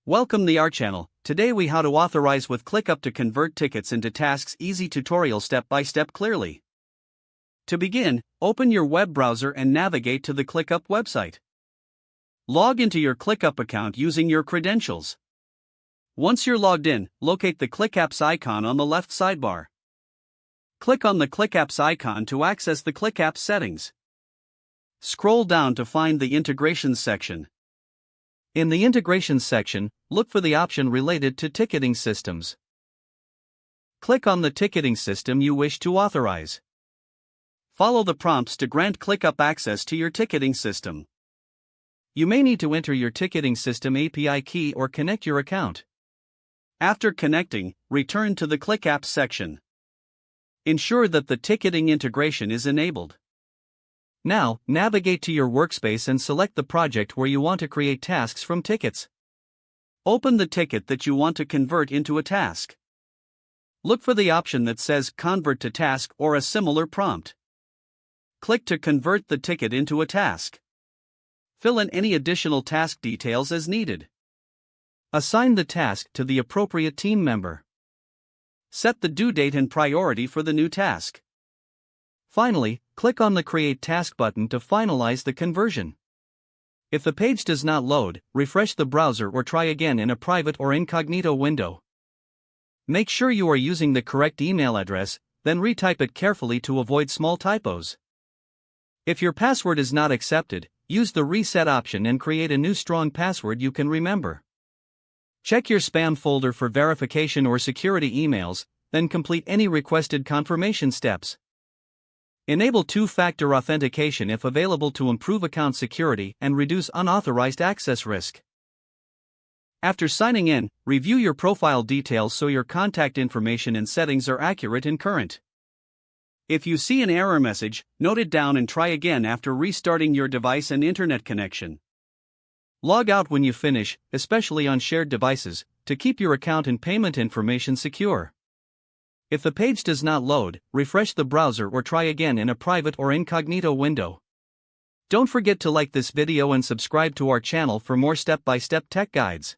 Welcome to our channel. Today we how to authorize with ClickUp to convert tickets into tasks. Easy tutorial step by step clearly. To begin, open your web browser and navigate to the ClickUp website. Log into your ClickUp account using your credentials. Once you're logged in, locate the ClickApps icon on the left sidebar. Click on the ClickApps icon to access the ClickApps settings. Scroll down to find the Integrations section. In the Integrations section, look for the option related to ticketing systems. Click on the ticketing system you wish to authorize. Follow the prompts to grant ClickUp access to your ticketing system. You may need to enter your ticketing system API key or connect your account. After connecting, return to the ClickApps section. Ensure that the ticketing integration is enabled. Now, navigate to your workspace and select the project where you want to create tasks from tickets. Open the ticket that you want to convert into a task. Look for the option that says Convert to Task or a similar prompt. Click to convert the ticket into a task. Fill in any additional task details as needed. Assign the task to the appropriate team member. Set the due date and priority for the new task. Finally, click on the Create Task button to finalize the conversion. If the page does not load, refresh the browser or try again in a private or incognito window. Make sure you are using the correct email address, then retype it carefully to avoid small typos. If your password is not accepted, use the Reset option and create a new strong password you can remember. Check your spam folder for verification or security emails, then complete any requested confirmation steps. Enable two-factor authentication if available to improve account security and reduce unauthorized access risk. After signing in, review your profile details so your contact information and settings are accurate and current. If you see an error message, note it down and try again after restarting your device and internet connection. Log out when you finish, especially on shared devices, to keep your account and payment information secure. If the page does not load, refresh the browser or try again in a private or incognito window. Don't forget to like this video and subscribe to our channel for more step-by-step tech guides.